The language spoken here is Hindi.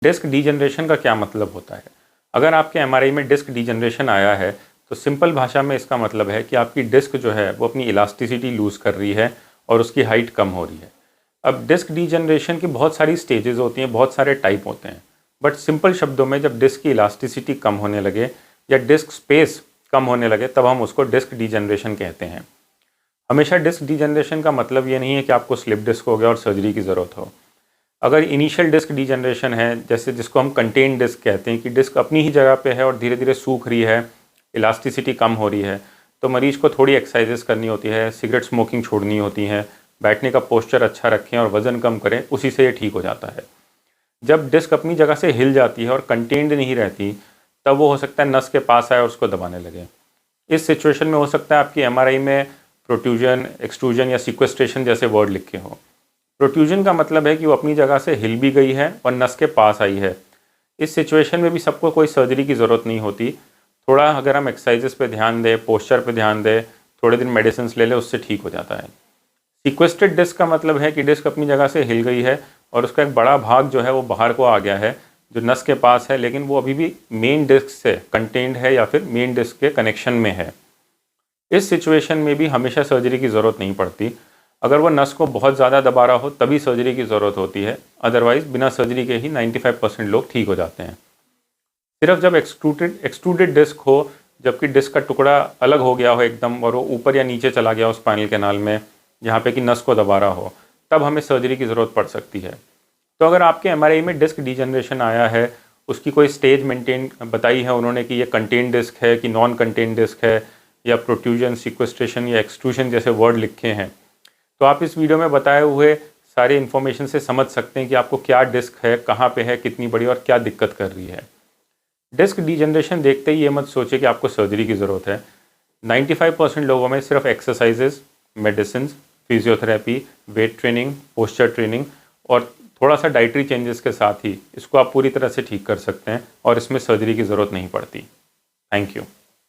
डिस्क डीजनरेशन का क्या मतलब होता है? अगर आपके एमआरआई में डिस्क डीजनरेशन आया है तो सिंपल भाषा में इसका मतलब है कि आपकी डिस्क जो है वो अपनी इलास्टिसिटी लूज़ कर रही है और उसकी हाइट कम हो रही है। अब डिस्क डीजनरेशन की बहुत सारी स्टेजेस होती हैं, बहुत सारे टाइप होते हैं, बट सिंपल शब्दों में जब डिस्क की इलास्टिसिटी कम होने लगे या डिस्क स्पेस कम होने लगे तब हम उसको डिस्क डीजनरेशन कहते हैं। हमेशा डिस्क डीजनरेशन का मतलब ये नहीं है कि आपको स्लिप डिस्क हो गया और सर्जरी की ज़रूरत हो। अगर इनिशियल डिस्क डीजनरेशन है, जैसे जिसको हम कंटेन डिस्क कहते हैं कि डिस्क अपनी ही जगह पे है और धीरे धीरे सूख रही है, इलास्टिसिटी कम हो रही है, तो मरीज को थोड़ी एक्सरसाइजेस करनी होती है, सिगरेट स्मोकिंग छोड़नी होती है, बैठने का पोस्चर अच्छा रखें और वज़न कम करें, उसी से ये ठीक हो जाता है। जब डिस्क अपनी जगह से हिल जाती है और कंटेन्ड नहीं रहती, तब वो हो सकता है नस के पास आए और उसको दबाने लगे। इस सिचुएशन में हो सकता है आपकी एमआरआई में प्रोट्रूजन, एक्सट्रूजन या सिक्वेस्ट्रेशन जैसे वर्ड लिखे हों। प्रोट्रूजन का मतलब है कि वो अपनी जगह से हिल भी गई है और नस के पास आई है। इस सिचुएशन में भी सबको कोई सर्जरी की ज़रूरत नहीं होती। थोड़ा अगर हम एक्सरसाइजेस पे ध्यान दें, पोस्चर पे ध्यान दें, थोड़े दिन मेडिसिन ले लें, उससे ठीक हो जाता है। सिक्वेस्टेड डिस्क का मतलब है कि डिस्क अपनी जगह से हिल गई है और उसका एक बड़ा भाग जो है वो बाहर को आ गया है, जो नस के पास है, लेकिन वो अभी भी मेन डिस्क से कंटेन्ड है या फिर मेन डिस्क के कनेक्शन में है। इस सिचुएशन में भी हमेशा सर्जरी की ज़रूरत नहीं पड़ती। अगर वो नस को बहुत ज़्यादा दबा रहा हो तभी सर्जरी की ज़रूरत होती है, अदरवाइज़ बिना सर्जरी के ही 95% लोग ठीक हो जाते हैं। सिर्फ जब एक्सट्रूडेड डिस्क हो, जबकि डिस्क का टुकड़ा अलग हो गया हो एकदम और वो ऊपर या नीचे चला गया हो स्पाइनल कैनाल में, जहाँ पे कि नस को दबा रहा हो, तब हमें सर्जरी की ज़रूरत पड़ सकती है। तो अगर आपके एमआरआई में डिस्क डीजनरेशन आया है, उसकी कोई स्टेज मेंटेन बताई है उन्होंने कि ये कंटेन डिस्क है कि नॉन कंटेन डिस्क है, या प्रोट्रूजन, सिक्वेस्ट्रेशन या एक्सट्रूशन जैसे वर्ड लिखे हैं, तो आप इस वीडियो में बताए हुए सारे इन्फॉर्मेशन से समझ सकते हैं कि आपको क्या डिस्क है, कहाँ पे है, कितनी बड़ी और क्या दिक्कत कर रही है। डिस्क डीजनरेशन देखते ही ये मत सोचे कि आपको सर्जरी की ज़रूरत है। 95% लोगों में सिर्फ exercises, medicine, physiotherapy, weight training, posture training और थोड़ा सा डाइटरी चेंजेस के साथ ही इसको आप पूरी तरह से ठीक कर सकते हैं और इसमें सर्जरी की ज़रूरत नहीं पड़ती। Thank you.